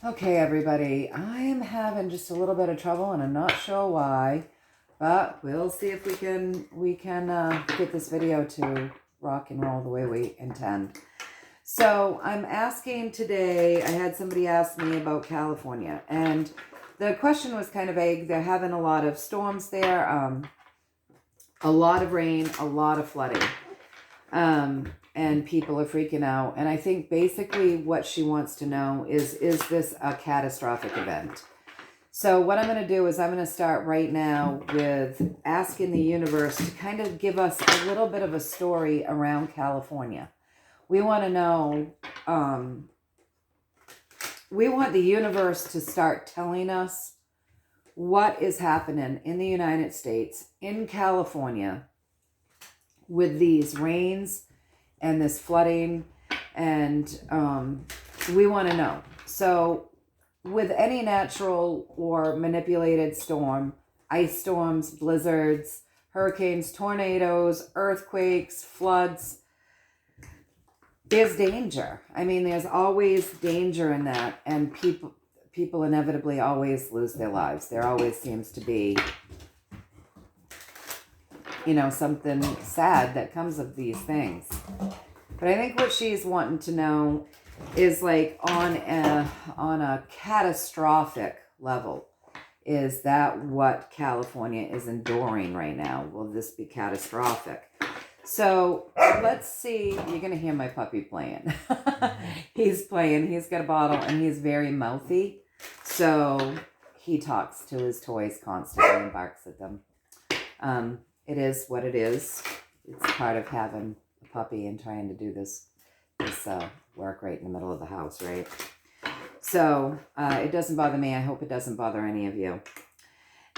Okay, everybody, I am having just a little bit of trouble, and I'm not sure why, but we'll see if we can get this video to rock and roll the way we intend. So I'm asking today. I had somebody ask me about California, and the question was kind of vague. They're having a lot of storms there, a lot of rain, a lot of flooding. And people are freaking out. And I think basically what she wants to know is this a catastrophic event? So what I'm going to do is I'm going to start right now with asking the universe to kind of give us a little bit of a story around California. We want to know, we want the universe to start telling us what is happening in the United States, in California, with these rains and this flooding, and we want to know. So with any natural or manipulated storm, ice storms, blizzards, hurricanes, tornadoes, earthquakes, floods, there's danger. I mean, there's always danger in that, and people inevitably always lose their lives. There always seems to be, something sad that comes of these things. But I think what she's wanting to know is, like, on a catastrophic level, is that what California is enduring right now? Will this be catastrophic? So let's see. You're going to hear my puppy playing. He's playing. He's got a bottle, and he's very mouthy. So he talks to his toys constantly and barks at them. It is what it is. It's part of having a puppy and trying to do this work right in the middle of the house, right? So it doesn't bother me. I hope it doesn't bother any of you.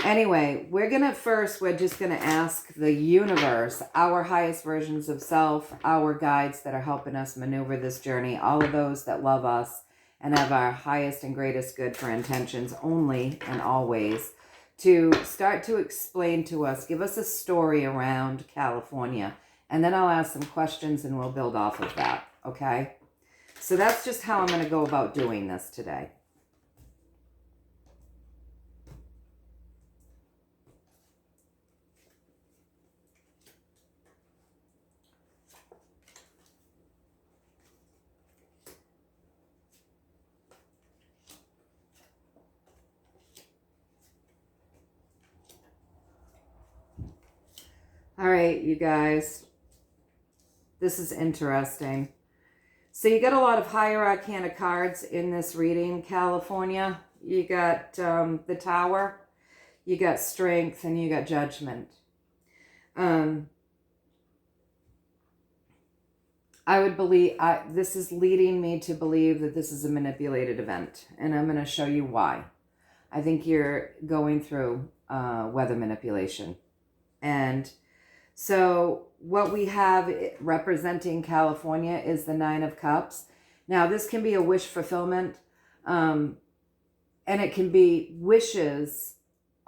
Anyway, we're just going to ask the universe, our highest versions of self, our guides that are helping us maneuver this journey, all of those that love us and have our highest and greatest good for intentions only and always, to start to explain to us, give us a story around California, and then I'll ask some questions and we'll build off of that, okay? So that's just how I'm going to go about doing this today. All right, you guys, this is interesting. So you got a lot of higher arcana cards in this reading, California. You got the Tower, you got Strength, and you got Judgment. I would believe, this is leading me to believe that this is a manipulated event, and I'm going to show you why. I think you're going through weather manipulation. And so what we have representing California is the Nine of Cups. Now, this can be a wish fulfillment, and it can be wishes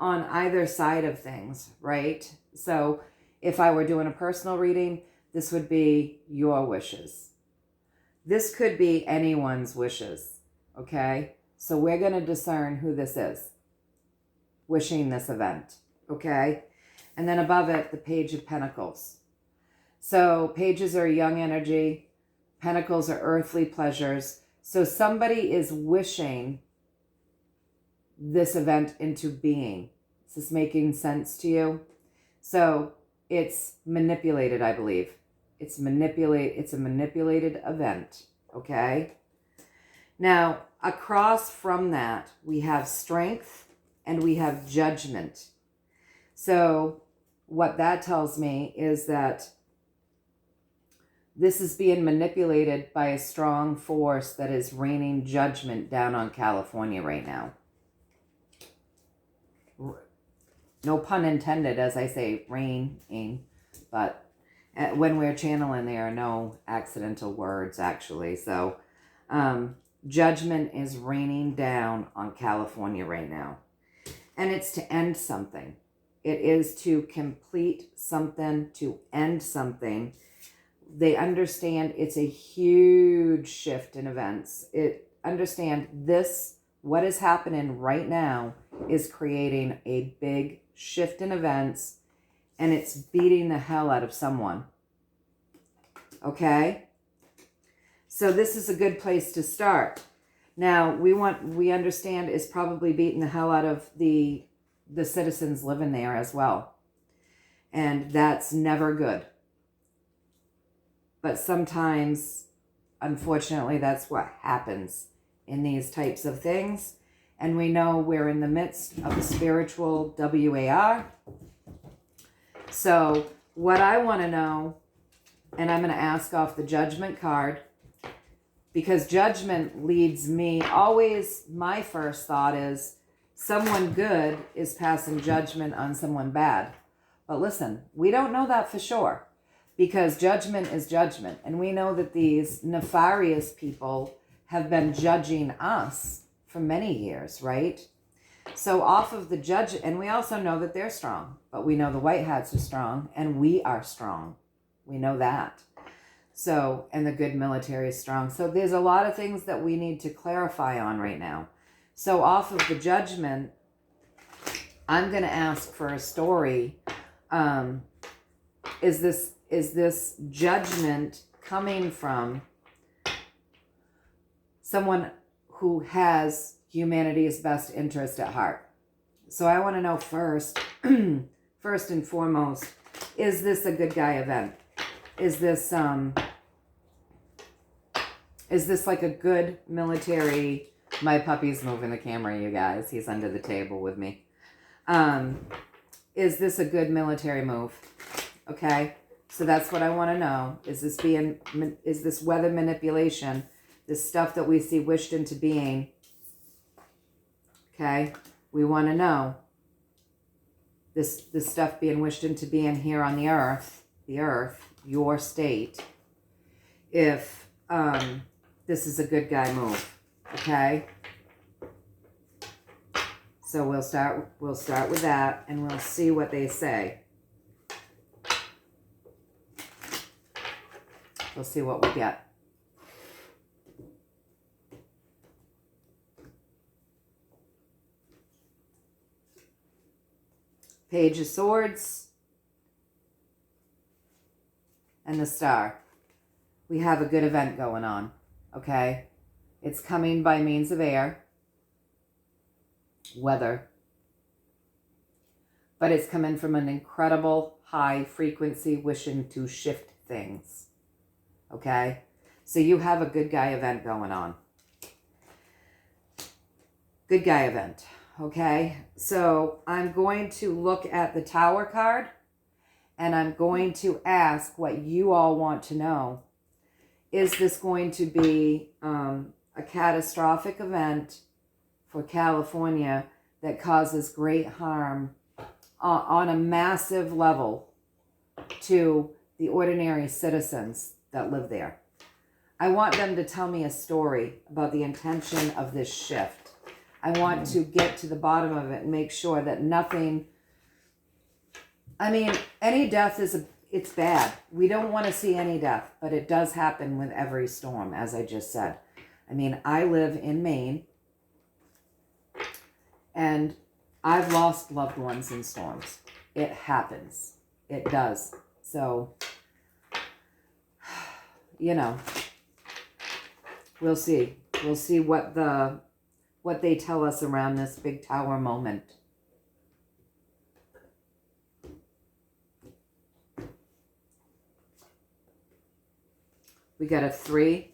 on either side of things, right? So if I were doing a personal reading, this would be your wishes. This could be anyone's wishes, okay? So we're going to discern who this is wishing this event, okay? And then above it, the Page of Pentacles. So pages are young energy. Pentacles are earthly pleasures. So somebody is wishing this event into being. Is this making sense to you? So it's manipulated, I believe. It's a manipulated event, okay? Now, across from that, we have Strength and we have Judgment. So what that tells me is that this is being manipulated by a strong force that is raining judgment down on California right now. No pun intended, as I say, raining, but when we're channeling, there are no accidental words, actually. So judgment is raining down on California right now. And it's to end something. It is to complete something, to end something. They understand it's a huge shift in events. Understand this what is happening right now is creating a big shift in events, and it's beating the hell out of someone. Okay? So this is a good place to start. Now, we understand is probably beating the hell out of the citizens living there as well. And that's never good. But sometimes, unfortunately, that's what happens in these types of things. And we know we're in the midst of a spiritual WAR. So what I want to know, and I'm going to ask off the judgment card, because judgment leads me, always my first thought is someone good is passing judgment on someone bad. But listen, we don't know that for sure, because judgment is judgment. And we know that these nefarious people have been judging us for many years, right? So off of the judge, and we also know that they're strong, but we know the white hats are strong and we are strong. We know that. So, and the good military is strong. So there's a lot of things that we need to clarify on right now. So off of the judgment, I'm going to ask for a story. Is this judgment coming from someone who has humanity's best interest at heart? So I want to know first, first and foremost, is this a good guy event? Is this like a good military? My puppy's moving the camera, you guys. He's under the table with me. Is this a good military move? Okay, so that's what I want to know. Is this weather manipulation? This stuff that we see wished into being. Okay, we want to know this stuff being wished into being here on the earth, your state, if this is a good guy move. Okay, so we'll start with that, and we'll see what they say. We'll see what we get. Page of Swords and the Star. We have a good event going on, okay? It's coming by means of air, weather, but it's coming from an incredible high frequency wishing to shift things, okay? So you have a good guy event going on. Good guy event. Okay, so I'm going to look at the Tower card, and I'm going to ask what you all want to know. Is this going to be a catastrophic event for California that causes great harm on a massive level to the ordinary citizens that live there? I want them to tell me a story about the intention of this shift. I want to get to the bottom of it and make sure that nothing, I mean, any death it's bad. We don't want to see any death, but it does happen with every storm, as I just said. I mean, I live in Maine, and I've lost loved ones in storms. It happens. It does. So, you know, we'll see. We'll see what they tell us around this big tower moment. We got a 3.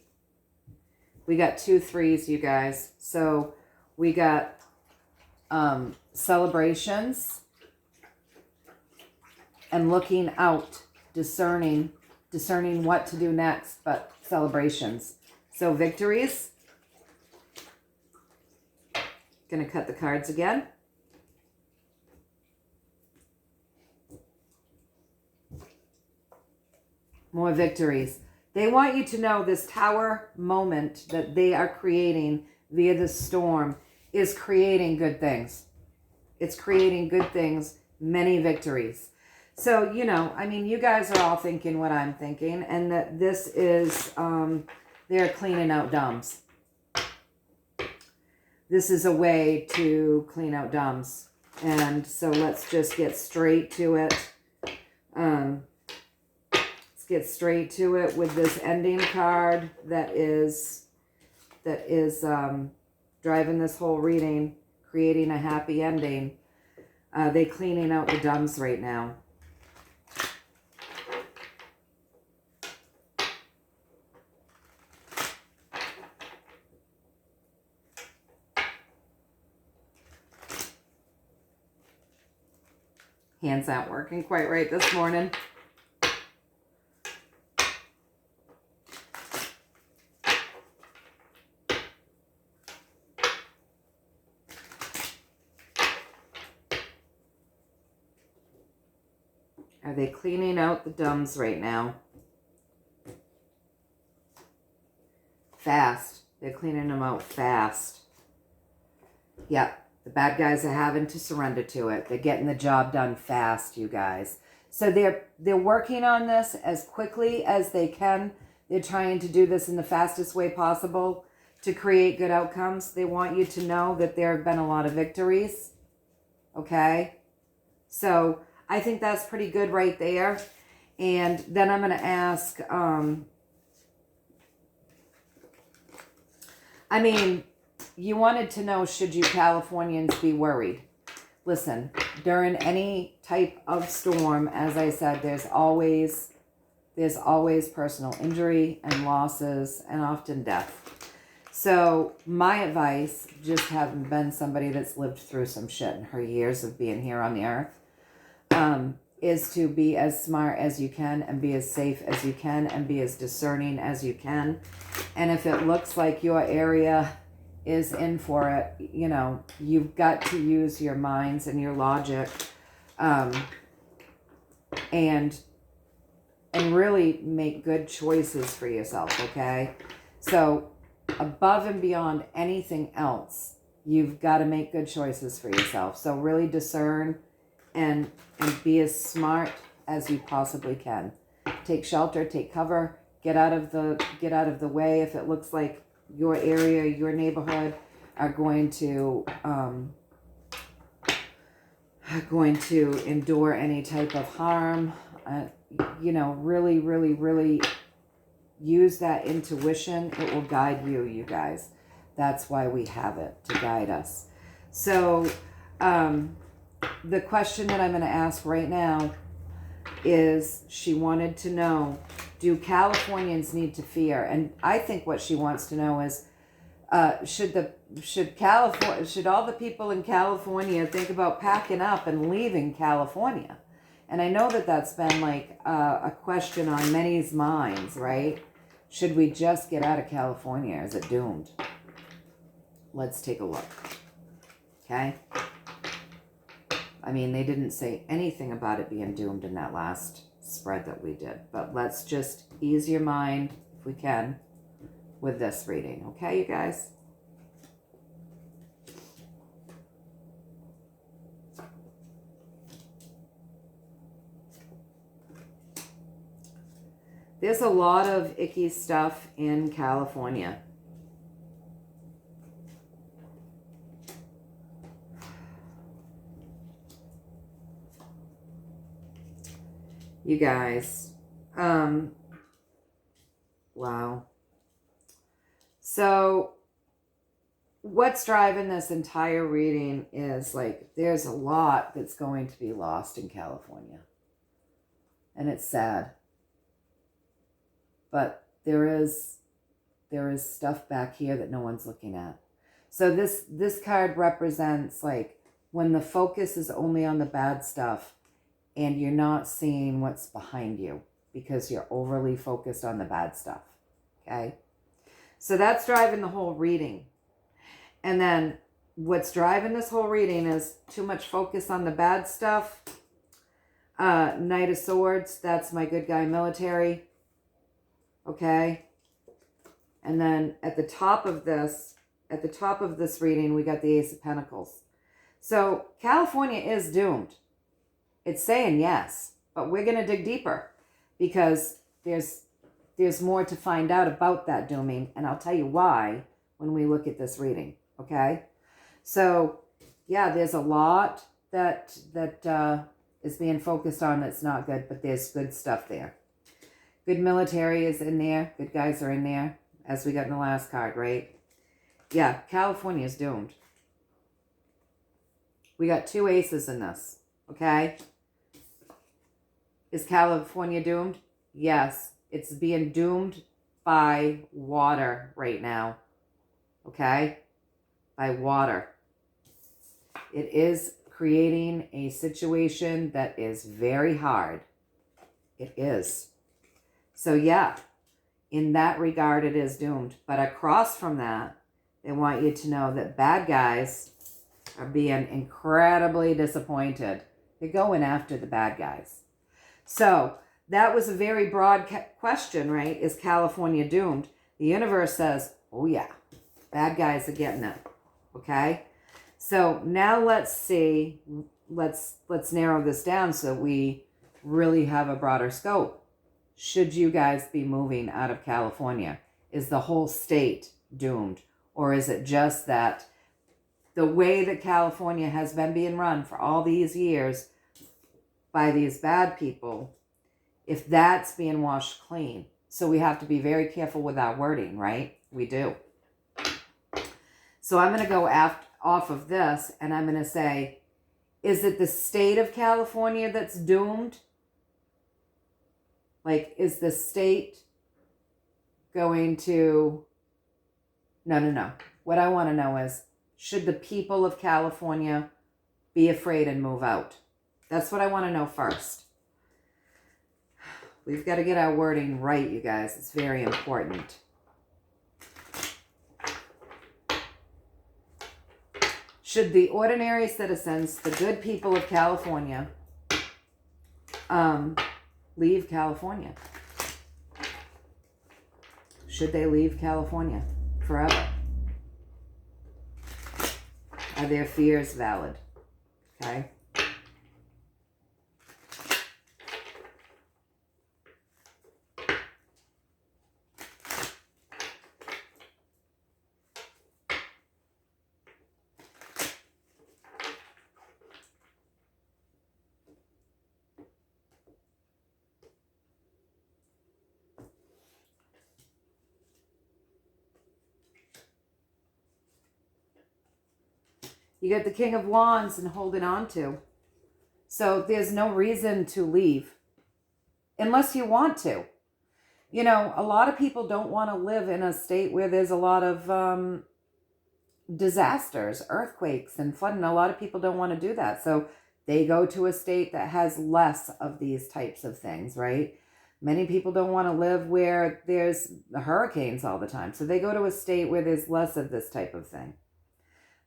We got 2 3s, you guys. So we got celebrations and looking out, discerning what to do next, but celebrations. So victories. Going to cut the cards again. More victories. They want you to know this tower moment that they are creating via the storm is creating good things. It's creating good things, many victories. So, you know, I mean, you guys are all thinking what I'm thinking, and that this is, they're cleaning out dumps. this is a way to clean out dumbs. And so let's just get straight to it. Let's get straight to it with this ending card that is driving this whole reading, creating a happy ending. They cleaning out the dumbs right now. Hands aren't working quite right this morning. Are they cleaning out the dumbs right now? Fast. They're cleaning them out fast. Yep. The bad guys are having to surrender to it. They're getting the job done fast, you guys. So they're working on this as quickly as they can. They're trying to do this in the fastest way possible to create good outcomes. They want you to know that there have been a lot of victories. Okay? So I think that's pretty good right there. And then I'm going to ask, you wanted to know, should you Californians be worried? Listen, during any type of storm, as I said, there's always personal injury and losses and often death. So my advice, just having been somebody that's lived through some shit in her years of being here on the earth, is to be as smart as you can and be as safe as you can and be as discerning as you can. And if it looks like your area is in for it, you know, you've got to use your minds and your logic, and really make good choices for yourself, okay? So above and beyond anything else, you've got to make good choices for yourself. So really discern and be as smart as you possibly can. Take shelter, take cover, get out of the way if it looks like your area, your neighborhood are going to endure any type of harm. Really, really, really use that intuition. It will guide you, you guys. That's why we have it, to guide us. So the question that I'm going to ask right now is, she wanted to know, do Californians need to fear? And I think what she wants to know is, should all the people in California think about packing up and leaving California? And I know that that's been like a question on many's minds, right? Should we just get out of California? Is it doomed? Let's take a look. Okay? I mean, they didn't say anything about it being doomed in that last spread that we did. But let's just ease your mind, if we can, with this reading. Okay, you guys? There's a lot of icky stuff in California. You guys, wow. So what's driving this entire reading is like, there's a lot that's going to be lost in California. And it's sad. But there is stuff back here that no one's looking at. So this card represents like when the focus is only on the bad stuff and you're not seeing what's behind you because you're overly focused on the bad stuff. Okay? So that's driving the whole reading. And then what's driving this whole reading is too much focus on the bad stuff. Knight of Swords, that's my good guy military. Okay? And then at the top of this reading, we got the Ace of Pentacles. So California is doomed. It's saying yes, but we're going to dig deeper because there's more to find out about that dooming, and I'll tell you why when we look at this reading, okay? So, yeah, there's a lot that is being focused on that's not good, but there's good stuff there. Good military is in there. Good guys are in there, as we got in the last card, right? Yeah, California is doomed. We got 2 aces in this, okay? Is California doomed? Yes, it's being doomed by water right now, okay? By water. It is creating a situation that is very hard. It is. So yeah, in that regard, it is doomed. But across from that, they want you to know that bad guys are being incredibly disappointed. They're going after the bad guys. So that was a very broad question, right? Is California doomed? The universe says, oh yeah, bad guys are getting it. Okay? So now let's see, let's narrow this down so we really have a broader scope. Should you guys be moving out of California? Is the whole state doomed? Or is it just that the way that California has been being run for all these years by these bad people, if that's being washed clean? So we have to be very careful with our wording, right? We do. So I'm going to go off of this, and I'm going to say, is it the state of California that's doomed? Like, is the state going to... No. What I want to know is, should the people of California be afraid and move out? That's what I want to know first. We've got to get our wording right, you guys. It's very important. Should the ordinary citizens, the good people of California, leave California? Should they leave California forever? Are their fears valid? Okay. You got the King of Wands and holding on to. So there's no reason to leave unless you want to. You know, a lot of people don't want to live in a state where there's a lot of disasters, earthquakes and flooding. A lot of people don't want to do that. So they go to a state that has less of these types of things, right? Many people don't want to live where there's hurricanes all the time. So they go to a state where there's less of this type of thing.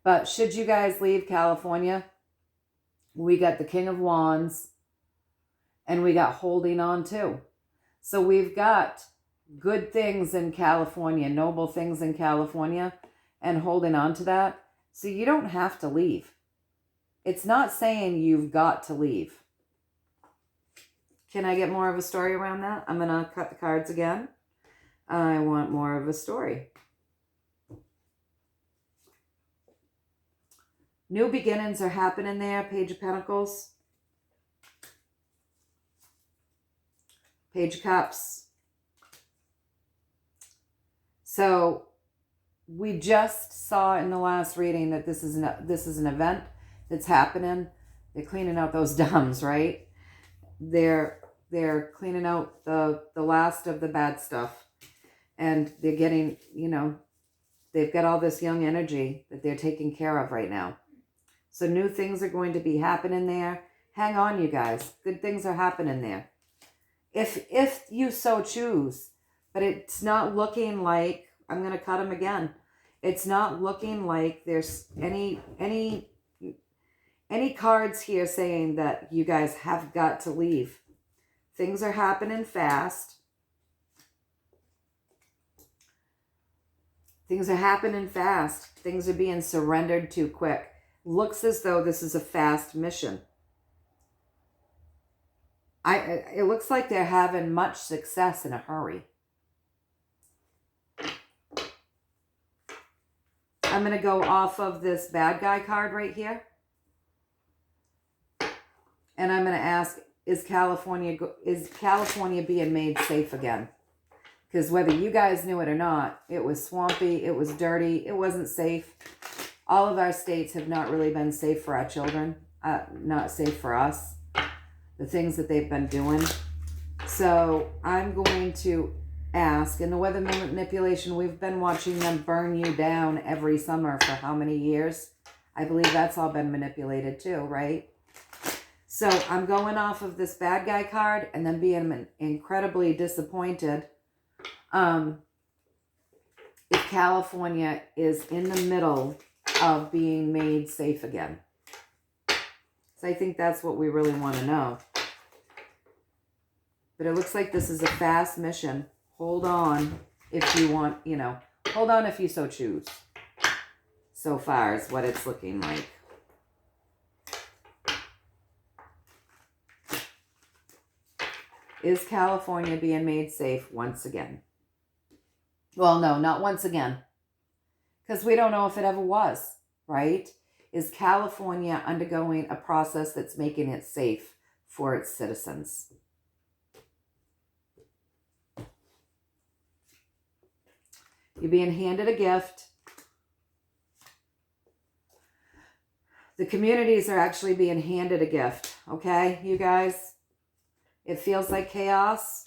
But should you guys leave California, we got the King of Wands and we got holding on to. So we've got good things in California, noble things in California, and holding on to that. So you don't have to leave. It's not saying you've got to leave. Can I get more of a story around that? I'm going to cut the cards again. I want more of a story. New beginnings are happening there. Page of Pentacles. Page of Cups. So we just saw in the last reading that this is an event that's happening. They're cleaning out those dumbs, right? They're cleaning out the last of the bad stuff. And they're getting, you know, they've got all this young energy that they're taking care of right now. So new things are going to be happening there. Hang on, you guys. Good things are happening there. If you so choose. But it's not looking like, I'm going to cut them again. It's not looking like there's any cards here saying that you guys have got to leave. Things are happening fast. Things are happening fast. Things are being surrendered too quick. Looks as though this is a fast mission. It looks like they're having much success in a hurry. I'm going to go off of this bad guy card right here. And I'm going to ask, is California being made safe again? Because whether you guys knew it or not, it was swampy, it was dirty, it wasn't safe. All of our states have not really been safe for our children, not safe for us, the things that they've been doing. So I'm going to ask, and the weather manipulation, we've been watching them burn you down every summer for how many years? I believe that's all been manipulated too, right? So I'm going off of this bad guy card and then being incredibly disappointed if California is in the middle of being made safe again. So I think that's what we really want to know. But it looks like this is a fast mission. Hold on if you want, hold on if you so choose. So far is what it's looking like. Is California being made safe once again? Well, no, not once again. Because we don't know if it ever was, right? Is California undergoing a process that's making it safe for its citizens? You're being handed a gift. The communities are actually being handed a gift, okay, you guys? It feels like chaos.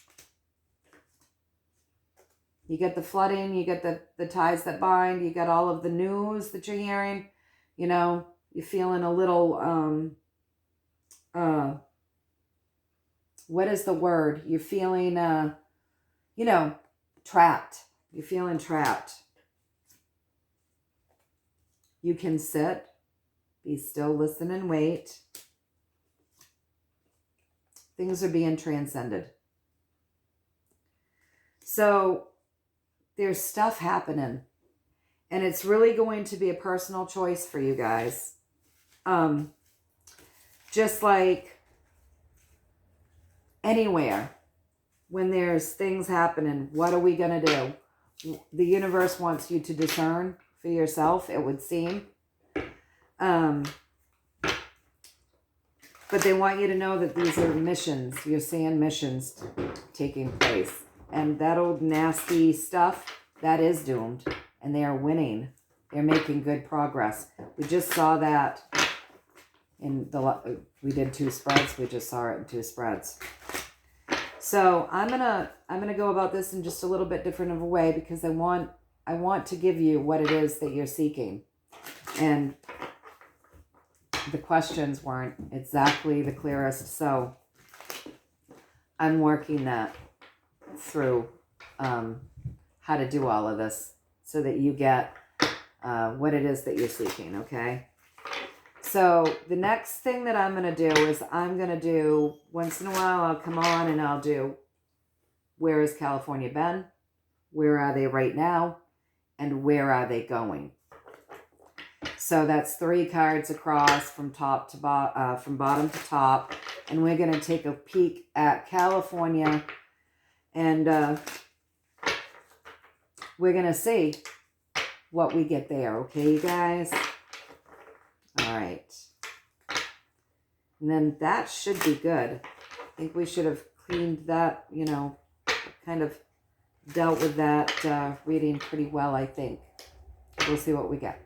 You get the flooding, you get the ties that bind, you got all of the news that you're hearing. You're feeling a little, what is the word? You're feeling, trapped. You're feeling trapped. You can sit, be still, listen, and wait. Things are being transcended. So there's stuff happening. And it's really going to be a personal choice for you guys. Just like anywhere, when there's things happening, what are we going to do? The universe wants you to discern for yourself, it would seem. But they want you to know that these are missions. You're seeing missions taking place. And that old nasty stuff, that is doomed. And they are winning. They're making good progress. We just saw that we did 2 spreads. We just saw it in 2 spreads. So I'm gonna go about this in just a little bit different of a way, because I want to give you what it is that you're seeking. And the questions weren't exactly the clearest, so I'm working that through how to do all of this so that you get what it is that you're seeking, okay? So the next thing that I'm going to do is I'm going to do, once in a while I'll come on and I'll do, where has California been? Where are they right now? And where are they going? So that's 3 cards across from top to from bottom to top. And we're going to take a peek at California. And we're going to see what we get there. Okay, you guys? All right. And then that should be good. I think we should have cleaned that, kind of dealt with that reading pretty well, I think. We'll see what we get.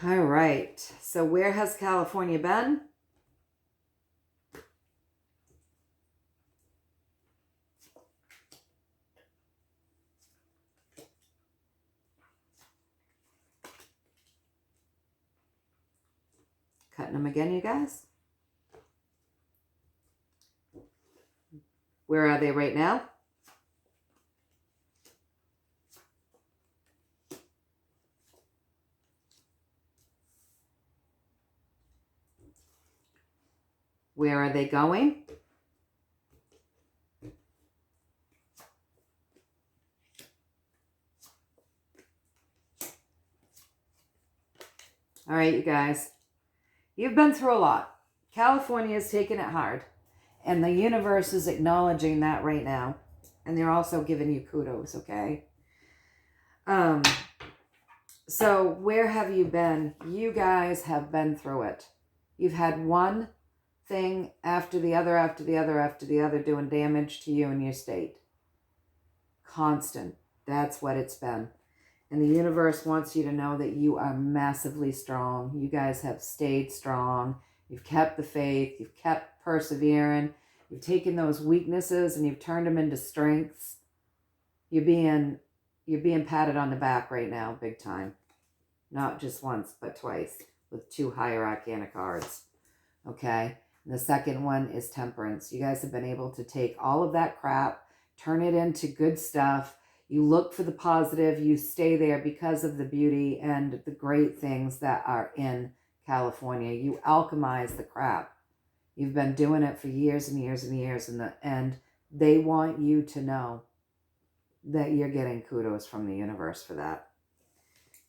All right. So where has California been? Cutting them again, you guys. Where are they right now? Where are they going? All right, you guys. You've been through a lot. California is taking it hard. And the universe is acknowledging that right now. And they're also giving you kudos, okay? Um, so where have you been? You guys have been through it. You've had one thing after the other, after the other, after the other, doing damage to you and your state. Constant. That's what it's been. And the universe wants you to know that you are massively strong. You guys have stayed strong. You've kept the faith. You've kept persevering. You've taken those weaknesses and you've turned them into strengths. You're being patted on the back right now, big time. Not just once, but twice, with 2 higher arcana cards. Okay? And the second one is temperance. You guys have been able to take all of that crap, turn it into good stuff. You look for the positive. You stay there because of the beauty and the great things that are in California. You alchemize the crap. You've been doing it for years and years and years, and they want you to know that you're getting kudos from the universe for that.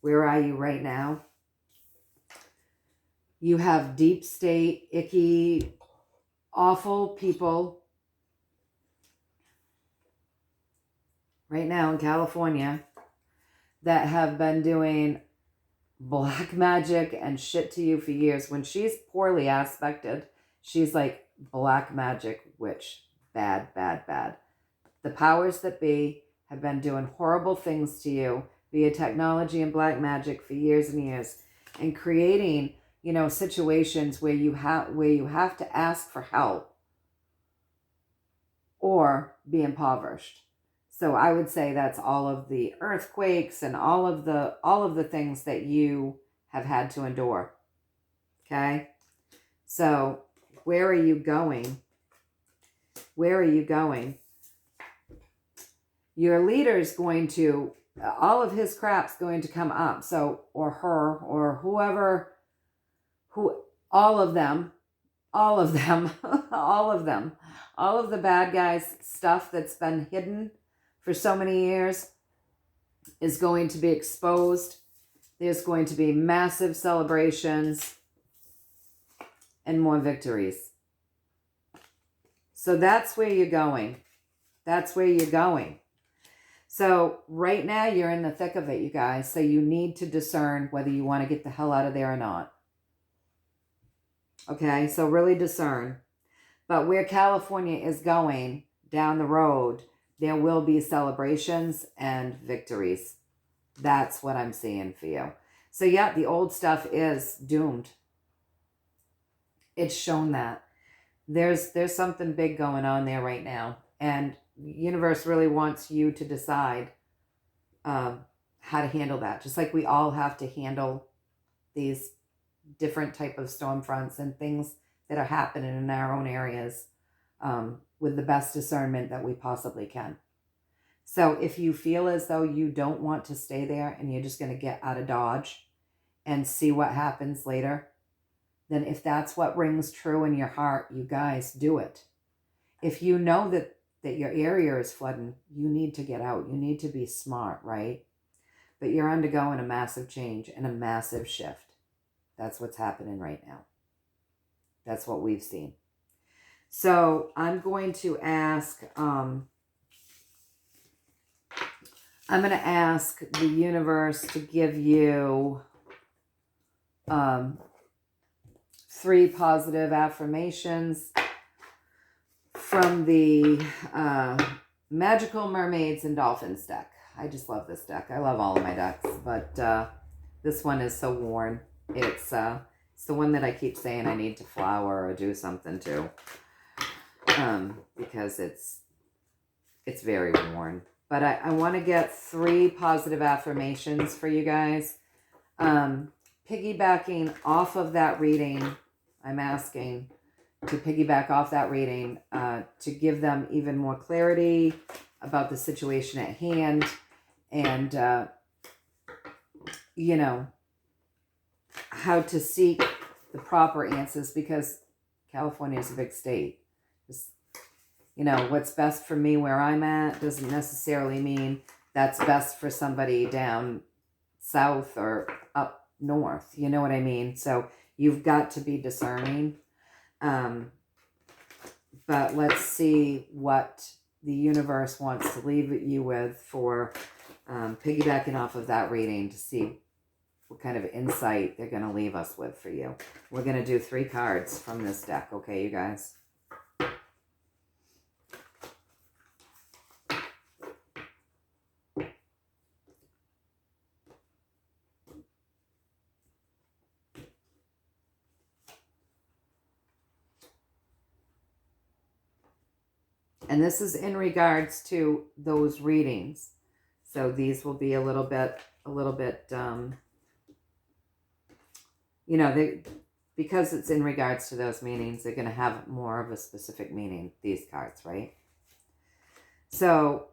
Where are you right now? You have deep state, icky, awful people right now in California that have been doing black magic and shit to you for years. When she's poorly aspected, she's like black magic witch. Bad, bad, bad. The powers that be have been doing horrible things to you via technology and black magic for years and years, and creating, situations where you have to ask for help or be impoverished. So I would say that's all of the earthquakes and all of the things that you have had to endure. Okay? So where are you going? Where are you going? Your leader's going to, all of his crap's going to come up. So, or her, or whoever, all of them, all of the bad guys' stuff that's been hidden for so many years is going to be exposed. There's going to be massive celebrations and more victories. So that's where you're going. That's where you're going. So right now you're in the thick of it, you guys. So you need to discern whether you want to get the hell out of there or not. Okay, so really discern. But where California is going down the road, there will be celebrations and victories. That's what I'm seeing for you. So yeah, the old stuff is doomed. It's shown that. There's something big going on there right now. And the universe really wants you to decide how to handle that. Just like we all have to handle these different type of storm fronts and things that are happening in our own areas with the best discernment that we possibly can. So if you feel as though you don't want to stay there and you're just going to get out of Dodge and see what happens later, then if that's what rings true in your heart, you guys do it. If you know that your area is flooding, you need to get out. You need to be smart, right? But you're undergoing a massive change and a massive shift. That's what's happening right now. That's what we've seen. So I'm going to ask, the universe to give you 3 positive affirmations from the Magical Mermaids and Dolphins deck. I just love this deck. I love all of my decks, but this one is so worn. It's the one that I keep saying I need to flower or do something to, because it's very worn. But I want to get 3 positive affirmations for you guys. Piggybacking off of that reading, I'm asking to piggyback off that reading to give them even more clarity about the situation at hand and, how to seek the proper answers, because California is a big state. What's best for me where I'm at doesn't necessarily mean that's best for somebody down south or up north. You know what I mean? So you've got to be discerning. But let's see what the universe wants to leave you with for piggybacking off of that reading to see what kind of insight they're going to leave us with for you. We're going to do 3 cards from this deck, okay, you guys? And this is in regards to those readings. So these will be a little bit, you know, because it's in regards to those meanings, they're going to have more of a specific meaning, these cards, right? So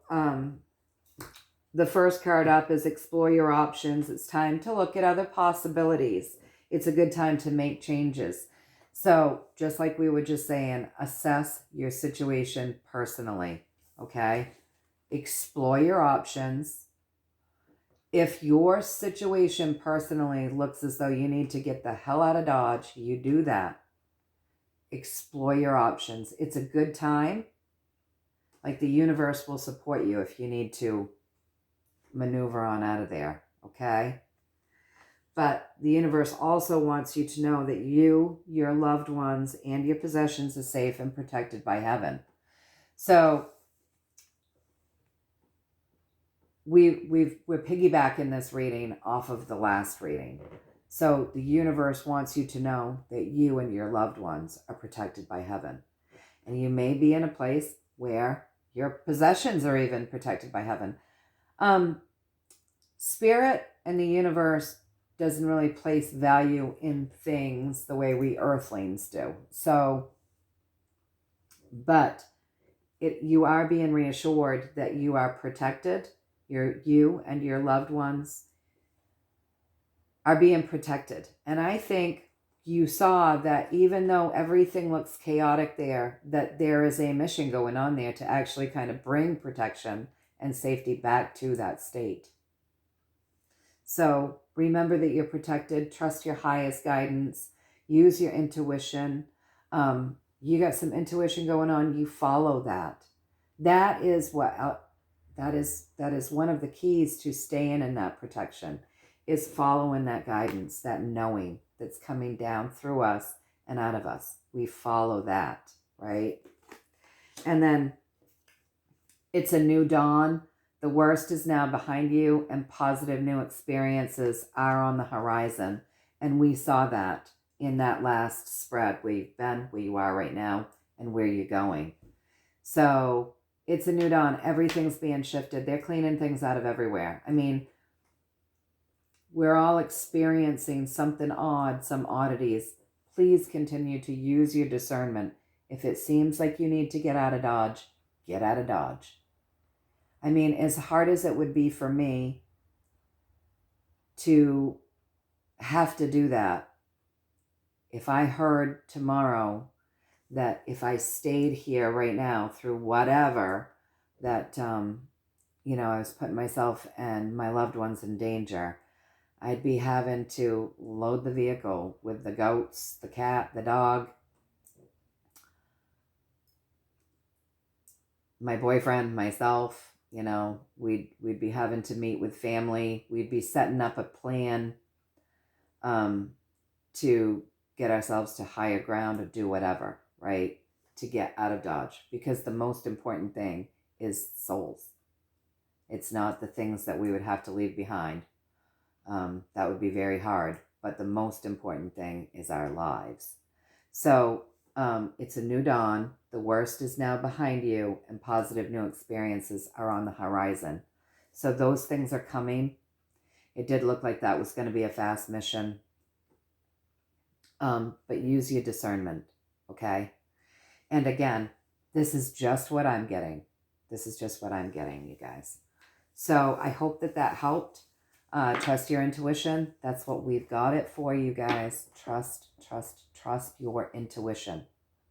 the first card up is explore your options. It's time to look at other possibilities. It's a good time to make changes. So just like we were just saying, assess your situation personally, okay? Explore your options. If your situation personally looks as though you need to get the hell out of Dodge, you do that. Explore your options. It's a good time. Like the universe will support you if you need to maneuver on out of there, okay? But the universe also wants you to know that you, your loved ones, and your possessions are safe and protected by heaven. So we're piggybacking this reading off of the last reading. So the universe wants you to know that you and your loved ones are protected by heaven. And you may be in a place where your possessions are even protected by heaven. Spirit and the universe doesn't really place value in things the way we earthlings do. So, but you are being reassured that you are protected. You and your loved ones are being protected. And I think you saw that even though everything looks chaotic there, that there is a mission going on there to actually kind of bring protection and safety back to that state. So remember that you're protected. Trust your highest guidance. Use your intuition. You got some intuition going on. You follow that. That is one of the keys to staying in that protection, is following that guidance, that knowing that's coming down through us and out of us. We follow that, right? And then it's a new dawn. The worst is now behind you, and positive new experiences are on the horizon. And we saw that in that last spread. We've been where you are right now and where you're going. So it's a new dawn. Everything's being shifted. They're cleaning things out of everywhere. I mean, we're all experiencing something odd, some oddities. Please continue to use your discernment. If it seems like you need to get out of Dodge, get out of Dodge. I mean, as hard as it would be for me to have to do that, if I heard tomorrow that if I stayed here right now through whatever, that, I was putting myself and my loved ones in danger, I'd be having to load the vehicle with the goats, the cat, the dog, my boyfriend, myself. We'd be having to meet with family. We'd be setting up a plan to get ourselves to higher ground or do whatever, right? To get out of Dodge. Because the most important thing is souls. It's not the things that we would have to leave behind. That would be very hard. But the most important thing is our lives. So it's a new dawn. The worst is now behind you, and positive new experiences are on the horizon. So those things are coming. It did look like that was going to be a fast mission. But use your discernment, okay? And again, this is just what I'm getting. This is just what I'm getting, you guys. So I hope that helped. Trust your intuition. That's what we've got it for, you guys. Trust your intuition,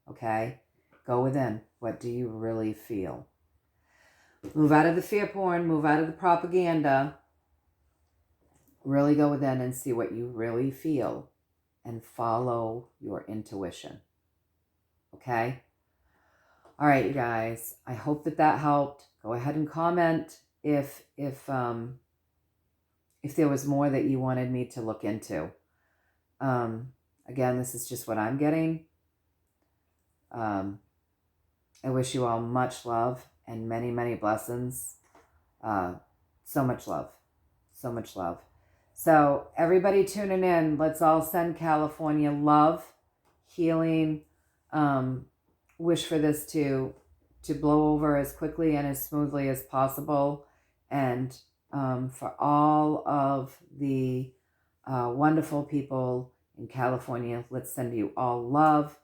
okay? Go within. What do you really feel? Move out of the fear porn. Move out of the propaganda. Really go within and see what you really feel and follow your intuition, okay? All right, you guys. I hope that helped. Go ahead and comment if if there was more that you wanted me to look into. Again, this is just what I'm getting. I wish you all much love and many, many blessings. So much love. So much love. So everybody tuning in, let's all send California love, healing, wish for this to blow over as quickly and as smoothly as possible. And for all of the wonderful people in California, let's send you all love,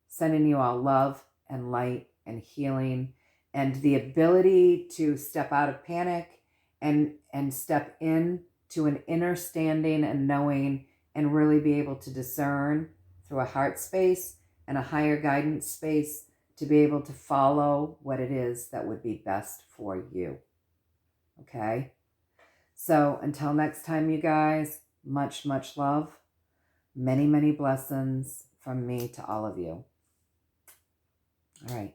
sending you all love and light and healing and the ability to step out of panic and step in to an inner standing and knowing and really be able to discern through a heart space and a higher guidance space to be able to follow what it is that would be best for you. Okay? So until next time, you guys, much, much love. Many, many blessings from me to all of you. All right.